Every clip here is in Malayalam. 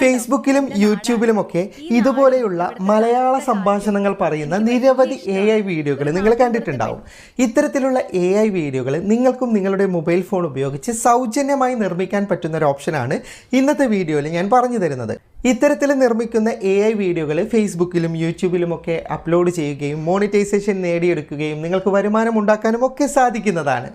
ഫേസ്ബുക്കിലും യൂട്യൂബിലുമൊക്കെ ഇതുപോലെയുള്ള മലയാള സംഭാഷണങ്ങൾ പറയുന്ന നിരവധി AI വീഡിയോകൾ നിങ്ങൾ കണ്ടിട്ടുണ്ടാവും. ഇത്തരത്തിലുള്ള AI വീഡിയോകൾ നിങ്ങൾക്കും നിങ്ങളുടെ മൊബൈൽ ഫോൺ ഉപയോഗിച്ച് സൗജന്യമായി നിർമ്മിക്കാൻ പറ്റുന്ന ഒരു ഓപ്ഷനാണ് ഇന്നത്തെ വീഡിയോയിൽ ഞാൻ പറഞ്ഞു തരുന്നത്. ഇത്തരത്തിൽ നിർമ്മിക്കുന്ന AI വീഡിയോകൾ ഫേസ്ബുക്കിലും യൂട്യൂബിലുമൊക്കെ അപ്ലോഡ് ചെയ്യുകയും മോണിറ്റൈസേഷൻ നേടിയെടുക്കുകയും നിങ്ങൾക്ക് വരുമാനം ഉണ്ടാക്കാനും ഒക്കെ സാധിക്കുന്നതാണ്.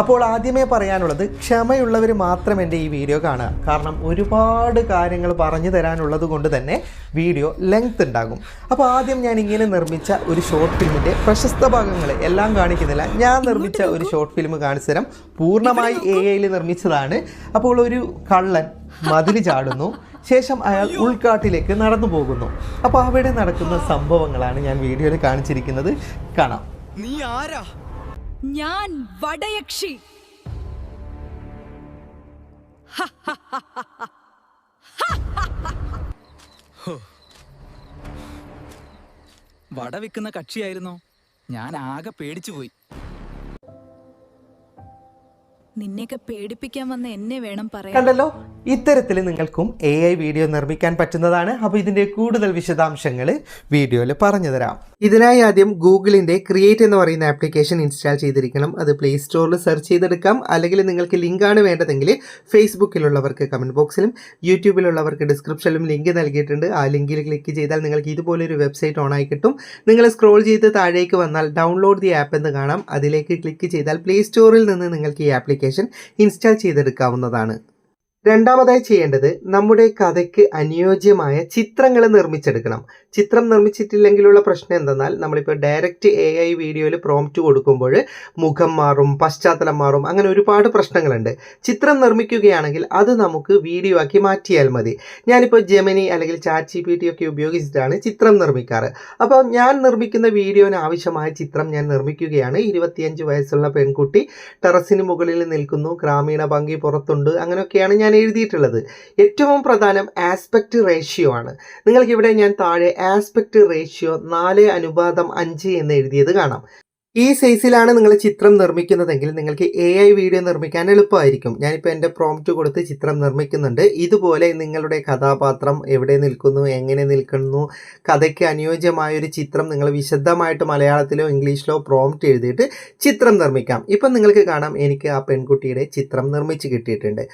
അപ്പോൾ ആദ്യമേ പറയാനുള്ളത്, ക്ഷമയുള്ളവർ മാത്രം എൻ്റെ ഈ വീഡിയോ കാണുക. കാരണം ഒരുപാട് കാര്യങ്ങൾ പറഞ്ഞു തരാനുള്ളത് കൊണ്ട് തന്നെ വീഡിയോ ലെങ്ത് ഉണ്ടാകും. അപ്പോൾ ആദ്യം ഞാൻ ഇങ്ങനെ നിർമ്മിച്ച ഒരു ഷോർട്ട് ഫിലിമിൻ്റെ പ്രശസ്ത ഭാഗങ്ങൾ എല്ലാം കാണിക്കുന്നില്ല. ഞാൻ നിർമ്മിച്ച ഒരു ഷോർട്ട് ഫിലിം കാണിച്ചു തരാം. പൂർണ്ണമായി AI-യിൽ നിർമ്മിച്ചതാണ്. അപ്പോൾ ഒരു കള്ളൻ മതിൽ ചാടുന്നു, ശേഷം അയാൾ ഉൾക്കാട്ടിലേക്ക് നടന്നു പോകുന്നു. അപ്പോൾ അവിടെ നടക്കുന്ന സംഭവങ്ങളാണ് ഞാൻ വീഡിയോയിൽ കാണിച്ചിരിക്കുന്നത്. കാണാം. നീ ആരാ? ഞാൻ വടയക്ഷി. വട വിൽക്കുന്ന കക്ഷിയായിരുന്നോ? ഞാൻ ആകെ പേടിച്ചു പോയി. നിന്നെയൊക്കെ പേടിപ്പിക്കാൻ വന്ന എന്നെ വേണം പറയാൻ. കണ്ടല്ലോ, ഇത്തരത്തിൽ നിങ്ങൾക്കും AI വീഡിയോ നിർമ്മിക്കാൻ പറ്റുന്നതാണ്. അപ്പോൾ ഇതിൻ്റെ കൂടുതൽ വിശദാംശങ്ങൾ വീഡിയോയിൽ പറഞ്ഞു തരാം. ഇതിനായി ആദ്യം ഗൂഗിളിൻ്റെ ക്രിയേറ്റ് എന്ന് പറയുന്ന ആപ്ലിക്കേഷൻ ഇൻസ്റ്റാൾ ചെയ്തിരിക്കണം. അത് പ്ലേ സ്റ്റോറിൽ സെർച്ച് ചെയ്തെടുക്കാം. അല്ലെങ്കിൽ നിങ്ങൾക്ക് ലിങ്കാണ് വേണ്ടതെങ്കിൽ ഫേസ്ബുക്കിലുള്ളവർക്ക് കമൻറ്റ് ബോക്സിലും യൂട്യൂബിലുള്ളവർക്ക് ഡിസ്ക്രിപ്ഷനിലും ലിങ്ക് നൽകിയിട്ടുണ്ട്. ആ ലിങ്കിൽ ക്ലിക്ക് ചെയ്താൽ നിങ്ങൾക്ക് ഇതുപോലൊരു വെബ്സൈറ്റ് ഓണായി കിട്ടും. നിങ്ങൾ സ്ക്രോൾ ചെയ്ത് താഴേക്ക് വന്നാൽ ഡൗൺലോഡ് ദി ആപ്പ് എന്ന് കാണാം. അതിലേക്ക് ക്ലിക്ക് ചെയ്താൽ പ്ലേ സ്റ്റോറിൽ നിന്ന് നിങ്ങൾക്ക് ഈ ആപ്ലിക്കേഷൻ ഇൻസ്റ്റാൾ ചെയ്തെടുക്കാവുന്നതാണ്. രണ്ടാമതായി ചെയ്യേണ്ടത്, നമ്മുടെ കഥയ്ക്ക് അനുയോജ്യമായ ചിത്രങ്ങൾ നിർമ്മിച്ചെടുക്കണം. ചിത്രം നിർമ്മിച്ചിട്ടില്ലെങ്കിലുള്ള പ്രശ്നം എന്തെന്നാൽ, നമ്മളിപ്പോൾ ഡയറക്റ്റ് AI വീഡിയോയിൽ പ്രോംപ്റ്റ് കൊടുക്കുമ്പോൾ മുഖം മാറും, പശ്ചാത്തലം മാറും, അങ്ങനെ ഒരുപാട് പ്രശ്നങ്ങളുണ്ട്. ചിത്രം നിർമ്മിക്കുകയാണെങ്കിൽ അത് നമുക്ക് വീഡിയോ ആക്കി മാറ്റിയാൽ മതി. ഞാനിപ്പോൾ ജെമിനി അല്ലെങ്കിൽ ChatGPT ഒക്കെ ഉപയോഗിച്ചിട്ടാണ് ചിത്രം നിർമ്മിക്കാറ്. അപ്പോൾ ഞാൻ നിർമ്മിക്കുന്ന വീഡിയോന് ആവശ്യമായ ചിത്രം ഞാൻ നിർമ്മിക്കുകയാണ്. 25 വയസ്സുള്ള പെൺകുട്ടി ടെറസിന് മുകളിൽ നിൽക്കുന്നു, ഗ്രാമീണ ഭംഗി പുറത്തുണ്ട്, അങ്ങനെയൊക്കെയാണ് ഞാൻ എഴുതിയിട്ടുള്ളത്. ഏറ്റവും പ്രധാനം ആസ്പെക്റ്റ് റേഷ്യോ ആണ്. നിങ്ങൾക്കിവിടെ ഞാൻ താഴെ ആസ്പെക്റ്റ് റേഷ്യോ 4:5 എന്ന് എഴുതിയത് കാണാം. ഈ സൈസിലാണ് നിങ്ങൾ ചിത്രം നിർമ്മിക്കുന്നതെങ്കിൽ നിങ്ങൾക്ക് AI വീഡിയോ നിർമ്മിക്കാൻ എളുപ്പമായിരിക്കും. ഞാനിപ്പോൾ എൻ്റെ പ്രോംപ്റ്റ് കൊടുത്ത് ചിത്രം നിർമ്മിക്കുന്നുണ്ട്. ഇതുപോലെ നിങ്ങളുടെ കഥാപാത്രം എവിടെ നിൽക്കുന്നു, എങ്ങനെ നിൽക്കുന്നു, കഥയ്ക്ക് അനുയോജ്യമായൊരു ചിത്രം നിങ്ങൾ വിശദമായിട്ട് മലയാളത്തിലോ ഇംഗ്ലീഷിലോ പ്രോംപ്റ്റ് എഴുതിയിട്ട് ചിത്രം നിർമ്മിക്കാം. ഇപ്പം നിങ്ങൾക്ക് കാണാം, എനിക്ക് ആ പെൺകുട്ടിയുടെ ചിത്രം നിർമ്മിച്ച് കിട്ടിയിട്ടുണ്ട്.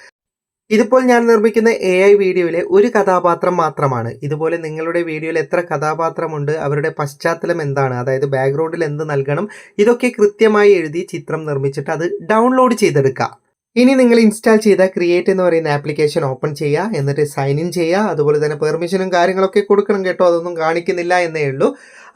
ഇതിപ്പോൾ ഞാൻ നിർമ്മിക്കുന്ന AI വീഡിയോയിലെ ഒരു കഥാപാത്രം മാത്രമാണ്. ഇതുപോലെ നിങ്ങളുടെ വീഡിയോയിൽ എത്ര കഥാപാത്രമുണ്ട്, അവരുടെ പശ്ചാത്തലം എന്താണ്, അതായത് ബാക്ക്ഗ്രൗണ്ടിൽ എന്ത് നൽകണം, ഇതൊക്കെ കൃത്യമായി എഴുതി ചിത്രം നിർമ്മിച്ചിട്ട് അത് ഡൗൺലോഡ് ചെയ്തെടുക്കുക. ഇനി നിങ്ങൾ ഇൻസ്റ്റാൾ ചെയ്ത ക്രിയേറ്റ് എന്ന് പറയുന്ന ആപ്ലിക്കേഷൻ ഓപ്പൺ ചെയ്യുക. എന്നിട്ട് സൈൻ ഇൻ ചെയ്യുക. അതുപോലെ തന്നെ പെർമിഷനും കാര്യങ്ങളൊക്കെ കൊടുക്കണം കേട്ടോ. അതൊന്നും കാണിക്കുന്നില്ല എന്നേ ഉള്ളൂ.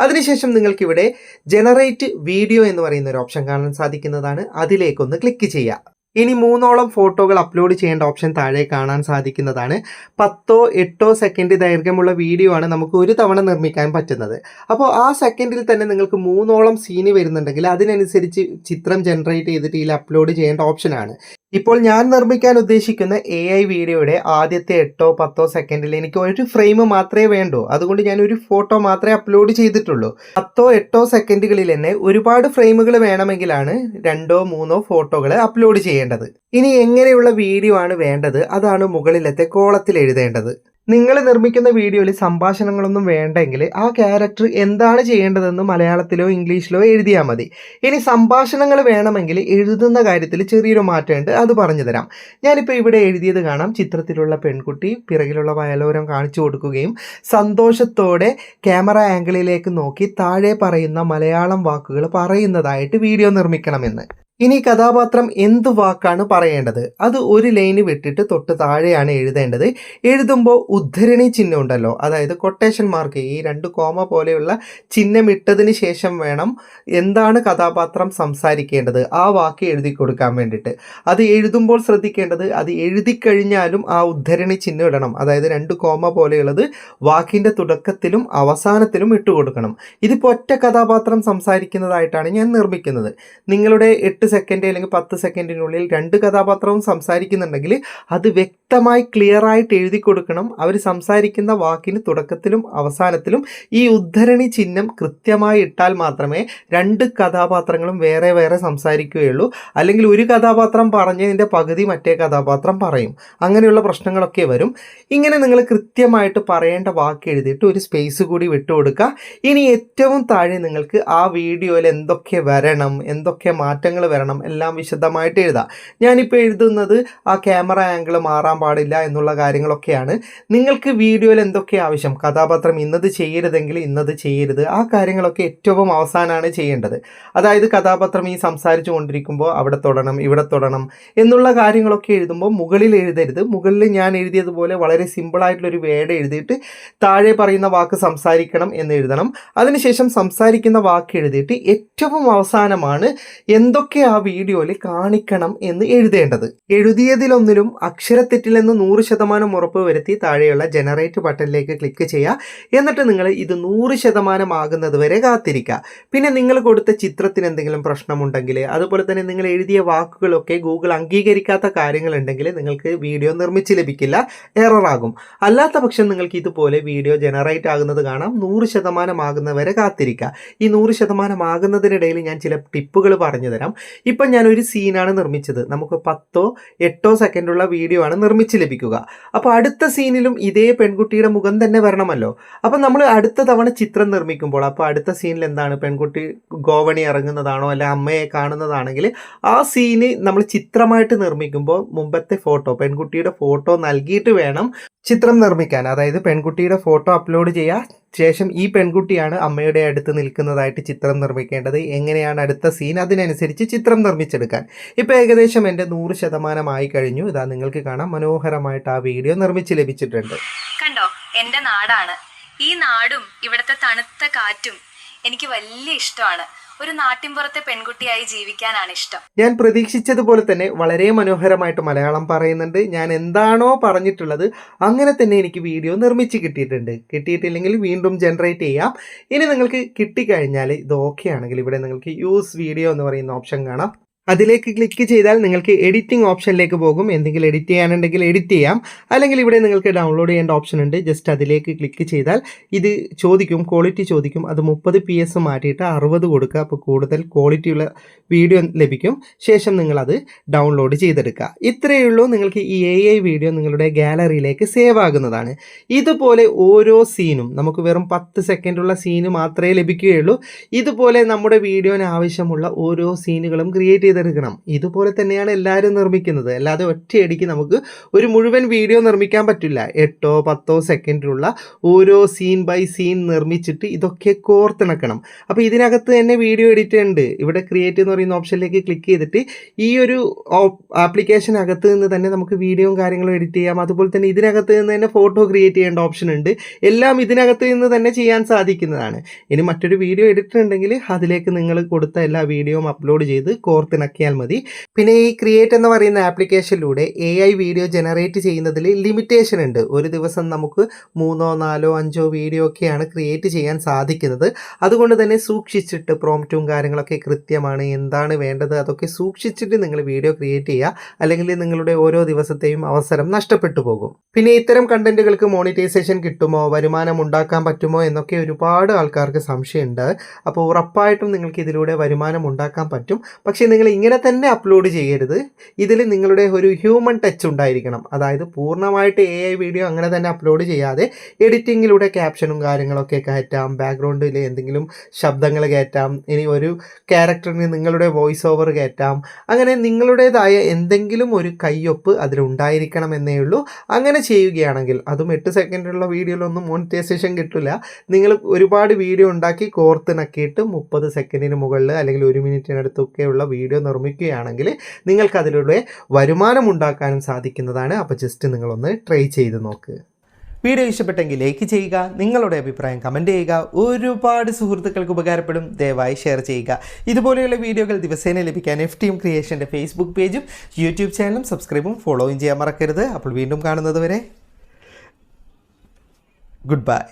അതിനുശേഷം നിങ്ങൾക്കിവിടെ ജനറേറ്റ് വീഡിയോ എന്ന് പറയുന്ന ഒരു ഓപ്ഷൻ കാണാൻ സാധിക്കുന്നതാണ്. അതിലേക്കൊന്ന് ക്ലിക്ക് ചെയ്യുക. ഇനി 3 ഫോട്ടോകൾ അപ്ലോഡ് ചെയ്യേണ്ട ഓപ്ഷൻ താഴെ കാണാൻ സാധിക്കുന്നതാണ്. 10-8 സെക്കൻഡ് ദൈർഘ്യമുള്ള വീഡിയോ ആണ് നമുക്ക് ഒരു തവണ നിർമ്മിക്കാൻ പറ്റുന്നത്. അപ്പോൾ ആ സെക്കൻഡിൽ തന്നെ നിങ്ങൾക്ക് 3 സീന് വരുന്നുണ്ടെങ്കിൽ അതിനനുസരിച്ച് ചിത്രം ജനറേറ്റ് ചെയ്തിട്ട് ഇതിൽ അപ്ലോഡ് ചെയ്യേണ്ട ഓപ്ഷനാണ്. ഇപ്പോൾ ഞാൻ നിർമ്മിക്കാൻ ഉദ്ദേശിക്കുന്ന AI വീഡിയോയുടെ ആദ്യത്തെ 8-10 സെക്കൻഡിൽ എനിക്ക് ഒരു ഫ്രെയിം മാത്രമേ വേണ്ടൂ. അതുകൊണ്ട് ഞാൻ ഒരു ഫോട്ടോ മാത്രമേ അപ്ലോഡ് ചെയ്തിട്ടുള്ളൂ. 10-8 സെക്കൻഡുകളിൽ തന്നെ ഒരുപാട് ഫ്രെയിമുകൾ വേണമെങ്കിലാണ് 2-3 ഫോട്ടോകൾ അപ്ലോഡ് ചെയ്യേണ്ടത്. ഇനി എങ്ങനെയുള്ള വീഡിയോ ആണ് വേണ്ടത്, അതാണ് മുകളിലത്തെ കോളത്തിൽ എഴുതേണ്ടത്. നിങ്ങൾ നിർമ്മിക്കുന്ന വീഡിയോയിൽ സംഭാഷണങ്ങളൊന്നും വേണ്ടെങ്കിൽ ആ ക്യാരക്ടർ എന്താണ് ചെയ്യേണ്ടതെന്ന് മലയാളത്തിലോ ഇംഗ്ലീഷിലോ എഴുതിയാൽ മതി. ഇനി സംഭാഷണങ്ങൾ വേണമെങ്കിൽ എഴുതുന്ന കാര്യത്തിൽ ചെറിയൊരു മാറ്റമുണ്ട്, അത് പറഞ്ഞു തരാം. ഞാനിപ്പോൾ ഇവിടെ എഴുതിയത് കാണാം. ചിത്രത്തിലുള്ള പെൺകുട്ടി പിറകിലുള്ള വയലോരം കാണിച്ചു കൊടുക്കുകയും സന്തോഷത്തോടെ ക്യാമറ ആംഗിളിലേക്ക് നോക്കി താഴെ പറയുന്ന മലയാളം വാക്കുകൾ പറയുന്നതായിട്ട് വീഡിയോ നിർമ്മിക്കണമെന്ന്. ഇനി കഥാപാത്രം എന്ത് വാക്കാണ് പറയേണ്ടത്, അത് ഒരു ലൈന് വിട്ടിട്ട് തൊട്ട് താഴെയാണ് എഴുതേണ്ടത്. എഴുതുമ്പോൾ ഉദ്ധരണി ചിഹ്നം ഉണ്ടല്ലോ, അതായത് കൊട്ടേഷൻ മാർക്ക്, ഈ 2 കോമ പോലെയുള്ള ചിഹ്നം ഇട്ടതിന് ശേഷം വേണം എന്താണ് കഥാപാത്രം സംസാരിക്കേണ്ടത് ആ വാക്ക് എഴുതി കൊടുക്കാൻ വേണ്ടിയിട്ട്. അത് എഴുതുമ്പോൾ ശ്രദ്ധിക്കേണ്ടത്, അത് എഴുതി കഴിഞ്ഞാലും ആ ഉദ്ധരണി ചിഹ്നം ഇടണം. അതായത് 2 കോമ പോലെയുള്ളത് വാക്കിൻ്റെ തുടക്കത്തിലും അവസാനത്തിലും ഇട്ട് കൊടുക്കണം. ഇതിപ്പോൾ ഒറ്റ കഥാപാത്രം സംസാരിക്കുന്നതായിട്ടാണ് ഞാൻ നിർമ്മിക്കുന്നത്. നിങ്ങളുടെ 8 സെക്കൻഡ് അല്ലെങ്കിൽ 10 സെക്കൻഡിനുള്ളിൽ 2 കഥാപാത്രവും സംസാരിക്കുന്നുണ്ടെങ്കിൽ അത് വ്യക്തമായി ക്ലിയർ ആയിട്ട് എഴുതി കൊടുക്കണം. അവർ സംസാരിക്കുന്ന വാക്കിന് തുടക്കത്തിലും അവസാനത്തിലും ഈ ഉദ്ധരണി ചിഹ്നം കൃത്യമായി ഇട്ടാൽ മാത്രമേ 2 കഥാപാത്രങ്ങളും വേറെ വേറെ സംസാരിക്കുകയുള്ളൂ. അല്ലെങ്കിൽ ഒരു കഥാപാത്രം പറഞ്ഞതിൻ്റെ പകുതി മറ്റേ കഥാപാത്രം പറയും. അങ്ങനെയുള്ള പ്രശ്നങ്ങളൊക്കെ വരും. ഇങ്ങനെ നിങ്ങൾ കൃത്യമായിട്ട് പറയേണ്ട വാക്ക് എഴുതിയിട്ട് ഒരു സ്പേസ് കൂടി വിട്ടുകൊടുക്കുക. ഇനി ഏറ്റവും താഴെ നിങ്ങൾക്ക് ആ വീഡിയോയിൽ എന്തൊക്കെ വരണം, എന്തൊക്കെ മാറ്റങ്ങൾ വരണം എല്ലാം വിശദമായിട്ട് എഴുതാം. ഞാനിപ്പോൾ എഴുതുന്നത് ആ ക്യാമറ ആംഗിൾ മാറാൻ പാടില്ല എന്നുള്ള കാര്യങ്ങളൊക്കെയാണ്. നിങ്ങൾക്ക് വീഡിയോയിൽ എന്തൊക്കെ ആവശ്യം, കഥാപാത്രം ഇന്നത് ചെയ്യരുതെങ്കിൽ ഇന്നത് ചെയ്യരുത്, ആ കാര്യങ്ങളൊക്കെ ഏറ്റവും അവസാനമാണ് ചെയ്യേണ്ടത്. അതായത് കഥാപാത്രം ഈ സംസാരിച്ചു കൊണ്ടിരിക്കുമ്പോൾ അവിടെ തൊടണം, ഇവിടെ തൊടണം എന്നുള്ള കാര്യങ്ങളൊക്കെ എഴുതുമ്പോൾ മുകളിൽ എഴുതരുത്. മുകളിൽ ഞാൻ എഴുതിയതുപോലെ വളരെ സിമ്പിളായിട്ടുള്ളൊരു വേർഡ് എഴുതിയിട്ട് താഴെ പറയുന്ന വാക്ക് സംസാരിക്കണം എന്ന് എഴുതണം. അതിനുശേഷം സംസാരിക്കുന്ന വാക്ക് എഴുതിയിട്ട് ഏറ്റവും അവസാനമാണ് എന്തൊക്കെ ആ വീഡിയോയിൽ കാണിക്കണം എന്ന് എഴുതേണ്ടത്. എഴുതിയതിലൊന്നിലും അക്ഷരത്തെറ്റില്ലെന്ന് 100% ഉറപ്പ് വരുത്തി താഴെയുള്ള ജനറേറ്റ് ബട്ടണിലേക്ക് ക്ലിക്ക് ചെയ്യുക. എന്നിട്ട് നിങ്ങൾ ഇത് 100% ആകുന്നത് വരെ കാത്തിരിക്കുക. പിന്നെ നിങ്ങൾ കൊടുത്ത ചിത്രത്തിന് എന്തെങ്കിലും പ്രശ്നമുണ്ടെങ്കിൽ, അതുപോലെ തന്നെ നിങ്ങൾ എഴുതിയ വാക്കുകളൊക്കെ ഗൂഗിൾ അംഗീകരിക്കാത്ത കാര്യങ്ങളുണ്ടെങ്കിൽ നിങ്ങൾക്ക് വീഡിയോ നിർമ്മിച്ച് ലഭിക്കില്ല, എററാകും. അല്ലാത്ത പക്ഷം നിങ്ങൾക്ക് ഇതുപോലെ വീഡിയോ ജനറേറ്റ് ആകുന്നത് കാണാം. 100% ആകുന്നവരെ കാത്തിരിക്കുക. ഈ 100% ആകുന്നതിനിടയിൽ ഞാൻ ചില ടിപ്പുകൾ പറഞ്ഞു തരാം. ഇപ്പം ഞാനൊരു സീനാണ് നിർമ്മിച്ചത്. നമുക്ക് 10 8 സെക്കൻഡുള്ള വീഡിയോ ആണ് നിർമ്മിച്ച് ലഭിക്കുക. അപ്പോൾ അടുത്ത സീനിലും ഇതേ പെൺകുട്ടിയുടെ മുഖം തന്നെ വരണമല്ലോ. അപ്പം നമ്മൾ അടുത്ത തവണ ചിത്രം നിർമ്മിക്കുമ്പോൾ അപ്പോൾ അടുത്ത സീനിൽ എന്താണ്, പെൺകുട്ടി ഗോവണി ഇറങ്ങുന്നതാണോ അല്ല അമ്മയെ കാണുന്നതാണെങ്കിൽ ആ സീന് നമ്മൾ ചിത്രമായിട്ട് നിർമ്മിക്കുമ്പോൾ മുമ്പത്തെ ഫോട്ടോ, പെൺകുട്ടിയുടെ ഫോട്ടോ നൽകിയിട്ട് വേണം ചിത്രം നിർമ്മിക്കാൻ. അതായത് പെൺകുട്ടിയുടെ ഫോട്ടോ അപ്ലോഡ് ചെയ്യുക. ശേഷം ഈ പെൺകുട്ടിയാണ് അമ്മയുടെ അടുത്ത് നിൽക്കുന്നതായിട്ട് ചിത്രം നിർമ്മിക്കേണ്ടത്. എങ്ങനെയാണ് അടുത്ത സീൻ, അതിനനുസരിച്ച് ചിത്രം നിർമ്മിച്ചെടുക്കാൻ. ഇപ്പോൾ ഏകദേശം എൻ്റെ 100% ആയി കഴിഞ്ഞു. ഇതാ നിങ്ങൾക്ക് കാണാം, മനോഹരമായിട്ട് ആ വീഡിയോ നിർമ്മിച്ച് ലഭിച്ചിട്ടുണ്ട്. കണ്ടോ, എൻ്റെ നാടാണ്. ഈ നാടും ഇവിടുത്തെ തണുത്ത കാറ്റും എനിക്ക് വലിയ ഇഷ്ടമാണ്. ഒരു നാട്ടിൻപുറത്തെ പെൺകുട്ടിയായി ജീവിക്കാനാണ് ഇഷ്ടം. ഞാൻ പ്രതീക്ഷിച്ചതുപോലെ തന്നെ വളരെ മനോഹരമായിട്ട് മലയാളം പറയുന്നുണ്ട്. ഞാൻ എന്താണോ പറഞ്ഞിട്ടുള്ളത് അങ്ങനെ തന്നെ എനിക്ക് വീഡിയോ നിർമ്മിച്ച് കിട്ടിയിട്ടുണ്ട്. കിട്ടിയിട്ടില്ലെങ്കിൽ വീണ്ടും ജനറേറ്റ് ചെയ്യാം. ഇനി നിങ്ങൾക്ക് കിട്ടിക്കഴിഞ്ഞാൽ ഇത് ഓക്കെ ആണെങ്കിൽ ഇവിടെ നിങ്ങൾക്ക് യൂസ് വീഡിയോ എന്ന് പറയുന്ന ഓപ്ഷൻ കാണാം. അതിലേക്ക് ക്ലിക്ക് ചെയ്താൽ നിങ്ങൾക്ക് എഡിറ്റിംഗ് ഓപ്ഷനിലേക്ക് പോകും. എന്തെങ്കിലും എഡിറ്റ് ചെയ്യാനുണ്ടെങ്കിൽ എഡിറ്റ് ചെയ്യാം. അല്ലെങ്കിൽ ഇവിടെ നിങ്ങൾക്ക് ഡൗൺലോഡ് ചെയ്യേണ്ട ഓപ്ഷൻ ഉണ്ട്. ജസ്റ്റ് അതിലേക്ക് ക്ലിക്ക് ചെയ്താൽ ഇത് ചോദിക്കും, ക്വാളിറ്റി ചോദിക്കും. അത് 30 മാറ്റിയിട്ട് 60 കൊടുക്കുക. അപ്പോൾ കൂടുതൽ ക്വാളിറ്റിയുള്ള വീഡിയോ ലഭിക്കും. ശേഷം നിങ്ങളത് ഡൗൺലോഡ് ചെയ്തെടുക്കുക. ഇത്രയേ ഉള്ളൂ. നിങ്ങൾക്ക് ഈ AI വീഡിയോ നിങ്ങളുടെ ഗാലറിയിലേക്ക് സേവ് ആകുന്നതാണ്. ഇതുപോലെ ഓരോ സീനും നമുക്ക് വെറും 10 സെക്കൻഡുള്ള സീന് മാത്രമേ ലഭിക്കുകയുള്ളൂ. ഇതുപോലെ നമ്മുടെ വീഡിയോന് ആവശ്യമുള്ള ഓരോ സീനുകളും ക്രിയേറ്റ് ചെയ്തെടുക്കണം. ഇതുപോലെ തന്നെയാണ് എല്ലാവരും നിർമ്മിക്കുന്നത്. അല്ലാതെ ഒറ്റയടിക്ക് നമുക്ക് ഒരു മുഴുവൻ വീഡിയോ നിർമ്മിക്കാൻ പറ്റില്ല. 8 10 സെക്കൻഡിലുള്ള ഓരോ സീൻ ബൈ സീൻ നിർമ്മിച്ചിട്ട് ഇതൊക്കെ കോർത്തിണക്കണം. അപ്പോൾ ഇതിനകത്ത് തന്നെ വീഡിയോ എഡിറ്റ് ഉണ്ട്. ഇവിടെ ക്രിയേറ്റ് എന്ന് പറയുന്ന ഓപ്ഷനിലേക്ക് ക്ലിക്ക് ചെയ്തിട്ട് ഈ ഒരു ആപ്ലിക്കേഷനകത്ത് നിന്ന് തന്നെ നമുക്ക് വീഡിയോയും കാര്യങ്ങളും എഡിറ്റ് ചെയ്യാം. അതുപോലെ തന്നെ ഇതിനകത്ത് നിന്ന് തന്നെ ഫോട്ടോ ക്രിയേറ്റ് ചെയ്യേണ്ട ഓപ്ഷൻ ഉണ്ട്. എല്ലാം ഇതിനകത്ത് നിന്ന് തന്നെ ചെയ്യാൻ സാധിക്കുന്നതാണ്. ഇനി മറ്റൊരു വീഡിയോ എഡിറ്റർ ഉണ്ടെങ്കിൽ അതിലേക്ക് നിങ്ങൾ കൊടുത്ത എല്ലാ വീഡിയോയും അപ്ലോഡ് ചെയ്ത് കോർത്തിണക്കിയാൽ മതി. പിന്നെ ഈ ക്രിയേറ്റ് എന്ന് പറയുന്ന ആപ്ലിക്കേഷനിലൂടെ AI വീഡിയോ ജനറേറ്റ് ചെയ്യുന്നതിൽ ലിമിറ്റേഷൻ ഉണ്ട്. ഒരു ദിവസം നമുക്ക് 3 4 5 വീഡിയോ ഒക്കെയാണ് ക്രിയേറ്റ് ചെയ്യാൻ സാധിക്കുന്നത്. അതുകൊണ്ട് തന്നെ സൂക്ഷിച്ചിട്ട് പ്രോംപ്റ്റും കാര്യങ്ങളൊക്കെ കൃത്യമാണ്, എന്താണ് വേണ്ടത് അതൊക്കെ സൂക്ഷിച്ചിട്ട് നിങ്ങൾ വീഡിയോ ക്രിയേറ്റ് ചെയ്യുക. അല്ലെങ്കിൽ നിങ്ങളുടെ ഓരോ ദിവസത്തെയും അവസരം നഷ്ടപ്പെട്ടു പോകും. പിന്നെ ഇത്തരം കണ്ടന്റുകൾക്ക് മോണിറ്റൈസേഷൻ കിട്ടുമോ, വരുമാനം ഉണ്ടാക്കാൻ പറ്റുമോ എന്നൊക്കെ ഒരുപാട് ആൾക്കാർക്ക് സംശയമുണ്ട്. അപ്പോൾ ഉറപ്പായിട്ടും നിങ്ങൾക്ക് ഇതിലൂടെ വരുമാനം ഉണ്ടാക്കാൻ പറ്റും. പക്ഷേ നിങ്ങൾ ഇങ്ങനെ തന്നെ അപ്ലോഡ് ചെയ്യരുത്. ഇതിൽ നിങ്ങളുടെ ഒരു ഹ്യൂമൻ ടച്ച് ഉണ്ടായിരിക്കണം. അതായത് പൂർണ്ണമായിട്ട് AI വീഡിയോ അങ്ങനെ തന്നെ അപ്ലോഡ് ചെയ്യാതെ എഡിറ്റിങ്ങിലൂടെ ക്യാപ്ഷനും കാര്യങ്ങളൊക്കെ കയറ്റാം, ബാക്ക്ഗ്രൗണ്ടിൽ എന്തെങ്കിലും ശബ്ദങ്ങൾ കയറ്റാം, ഇനി ഒരു ക്യാരക്ടറിന് നിങ്ങളുടെ വോയിസ് ഓവർ കയറ്റാം. അങ്ങനെ നിങ്ങളുടേതായ എന്തെങ്കിലും ഒരു കയ്യൊപ്പ് അതിലുണ്ടായിരിക്കണം എന്നേ ഉള്ളൂ. അങ്ങനെ ചെയ്യുകയാണെങ്കിൽ അതും 8 സെക്കൻഡുള്ള വീഡിയോയിലൊന്നും മോണിറ്റൈസേഷൻ കിട്ടില്ല. നിങ്ങൾ ഒരുപാട് വീഡിയോ ഉണ്ടാക്കി കോർത്തിണക്കിയിട്ട് 30 സെക്കൻഡിന് മുകളിൽ അല്ലെങ്കിൽ 1 മിനിറ്റിനടുത്തൊക്കെയുള്ള വീഡിയോ നിർമ്മിക്കുകയാണെങ്കിൽ നിങ്ങൾക്ക് അതിലൂടെ വരുമാനം ഉണ്ടാക്കാനും സാധിക്കുന്നതാണ്. അപ്പോൾ ജസ്റ്റ് നിങ്ങളൊന്ന് ട്രൈ ചെയ്ത് നോക്ക്. വീഡിയോ ഇഷ്ടപ്പെട്ടെങ്കിൽ ലൈക്ക് ചെയ്യുക, നിങ്ങളുടെ അഭിപ്രായം കമൻറ്റ് ചെയ്യുക. ഒരുപാട് സുഹൃത്തുക്കൾക്ക് ഉപകാരപ്പെടും. ദയവായി ഷെയർ ചെയ്യുക. ഇതുപോലെയുള്ള വീഡിയോകൾ ദിവസേന ലഭിക്കാൻ FTM ക്രിയേഷൻ്റെ ഫേസ്ബുക്ക് പേജും യൂട്യൂബ് ചാനലും സബ്സ്ക്രൈബും ഫോളോയും ചെയ്യാൻ മറക്കരുത്. അപ്പോൾ വീണ്ടും കാണുന്നത് വരെ ഗുഡ് ബൈ.